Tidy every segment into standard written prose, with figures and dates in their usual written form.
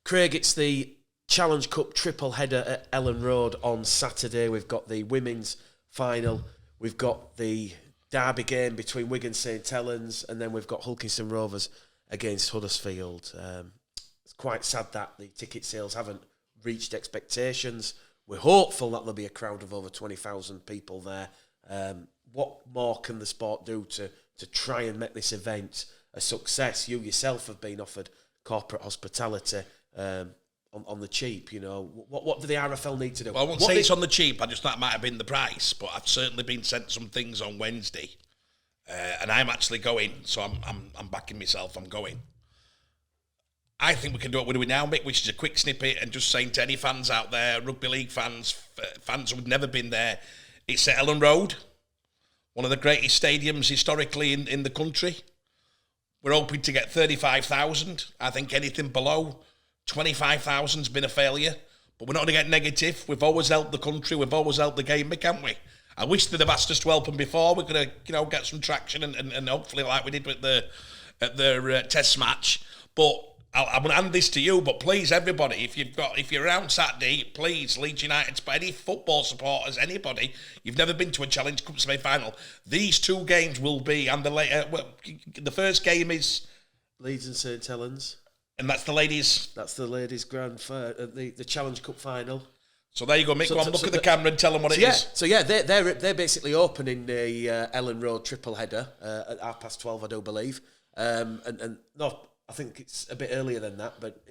Craig, it's the Challenge Cup triple header at Elland Road on Saturday. We've got the women's final, we've got the derby game between Wigan St Helens, and then we've got Hulkington Rovers against Huddersfield. It's quite sad that the ticket sales haven't reached expectations. We're hopeful that there'll be a crowd of over 20,000 people there. What more can the sport do to try and make this event a success? You yourself have been offered corporate hospitality on the cheap, you know. What do the RFL need to do? Well, I won't say it's on the cheap. I just thought it might have been the price, but I've certainly been sent some things on Wednesday, and I'm actually going. So I'm backing myself. I'm going. I think we can do what we're doing now, Mick, which is a quick snippet and just saying to any fans out there, rugby league fans, fans who've never been there, it's at Elland Road, one of the greatest stadiums historically in the country. We're hoping to get 35,000. I think anything below 25,000's been a failure, but we're not going to get negative. We've always helped the country. We've always helped the game, haven't we? I wish they'd have asked us to help them before. We're going to, get some traction and hopefully like we did with at their test match. But I'm going to hand this to you. But please, everybody, if you're around Saturday, please, Leeds United, any football supporters, anybody, you've never been to a Challenge Cup semi-final. These two games will be, and the first game is Leeds and St Helens. And that's the ladies. That's the ladies' grand the Challenge Cup final. So there you go, Mick. Go on, look at the camera and tell them what it is. So yeah, they're basically opening the Elland Road triple header at 12:30, I do believe. And no, I think it's a bit earlier than that. But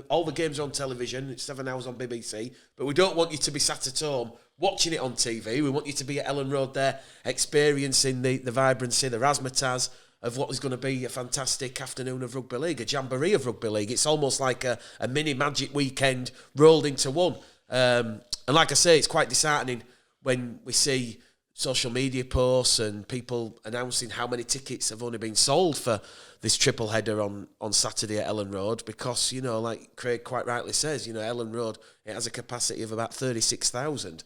all the games are on television. It's 7 hours on BBC. But we don't want you to be sat at home watching it on TV. We want you to be at Elland Road there, experiencing the vibrancy, the razzmatazz of what is going to be a fantastic afternoon of rugby league, a jamboree of rugby league. It's almost like a mini Magic weekend rolled into one. And like I say, it's quite disheartening when we see social media posts and people announcing how many tickets have only been sold for this triple header on Saturday at Elland Road, because, like Craig quite rightly says, Elland Road, it has a capacity of about 36,000.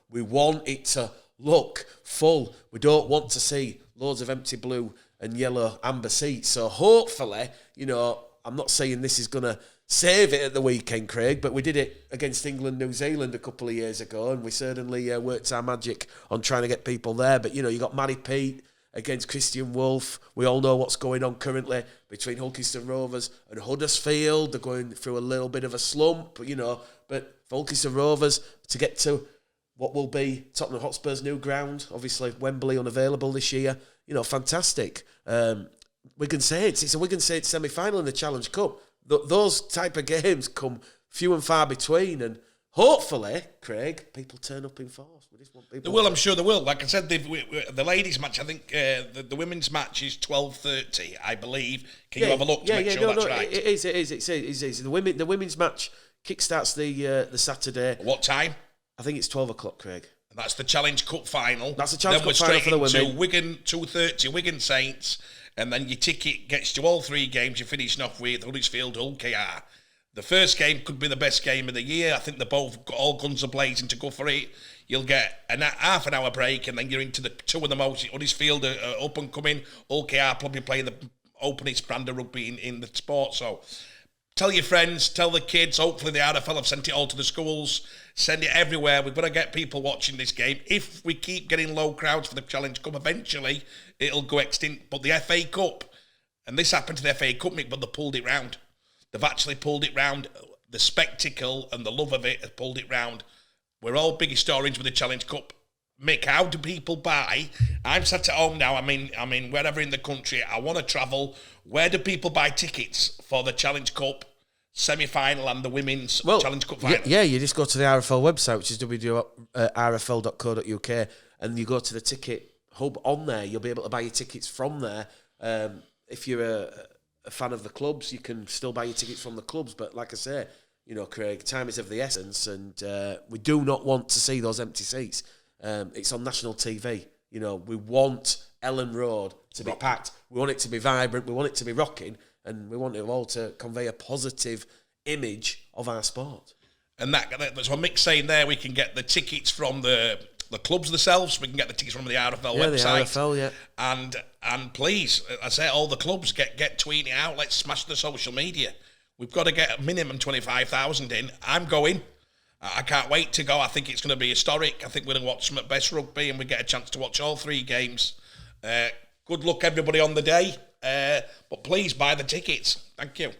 We want it to look full. We don't want to see loads of empty blue and yellow amber seats. So hopefully, I'm not saying this is going to save it at the weekend, Craig, but we did it against England, New Zealand a couple of years ago, and we certainly worked our magic on trying to get people there. But, you got Matty Pete against Christian Wolf. We all know what's going on currently between Hulkington Rovers and Huddersfield. They're going through a little bit of a slump, but for Hulkington Rovers to get to what will be Tottenham Hotspur's new ground, obviously Wembley unavailable this year, fantastic. Wigan Saints, it's a Wigan Saints semi-final in the Challenge Cup. Those type of games come few and far between, and hopefully, Craig, people turn up in force. We just want people. They will, I'm sure they will. Like I said, the ladies' match, I think the women's match is 12:30, I believe. Can you have a look to make sure that's right? It is. The women's match kickstarts the Saturday. At what time? I think it's 12 o'clock, Craig. And that's the Challenge Cup final. That's the Challenge Cup final for the women. Then we're straight into Wigan 2:30, Wigan Saints. And then your ticket gets you all three games. You're finishing off with Huddersfield, Hull KR. The first game could be the best game of the year. I think they're both got all guns are blazing to go for it. You'll get half an hour break, and then you're into the two of the most. Huddersfield are up and coming. Hull KR probably playing the openest brand of rugby in the sport. So tell your friends, tell the kids. Hopefully the RFL have sent it all to the schools. Send it everywhere. We've got to get people watching this game. If we keep getting low crowds for the Challenge Cup, eventually it'll go extinct. But the FA Cup, and this happened to the FA Cup, Mick, but they pulled it round. They've actually pulled it round. The spectacle and the love of it has pulled it round. We're all big historians with the Challenge Cup. Mick, how do people buy? I'm sat at home now. I mean, wherever in the country, I want to travel. Where do people buy tickets for the Challenge Cup semi-final and the women's Challenge Cup final? Yeah, you just go to the RFL website, which is www.rfl.co.uk, and you go to the ticket hub on there. You'll be able to buy your tickets from there. If you're a fan of the clubs, you can still buy your tickets from the clubs. But like I say, Craig, time is of the essence, and we do not want to see those empty seats. It's on national TV. We want Elland Road to be packed. We want it to be vibrant. We want it to be rocking. And we want it all to convey a positive image of our sport. And that's what Mick's saying there. We can get the tickets from the clubs themselves. We can get the tickets from the RFL website. The RFL, yeah. And please, I say all the clubs get tweeting it out. Let's smash the social media. We've got to get a minimum 25,000 in. I'm going. I can't wait to go. I think it's going to be historic. I think we're going to watch some of the best rugby and we get a chance to watch all 3 games. Good luck, everybody, on the day. But please buy the tickets. Thank you.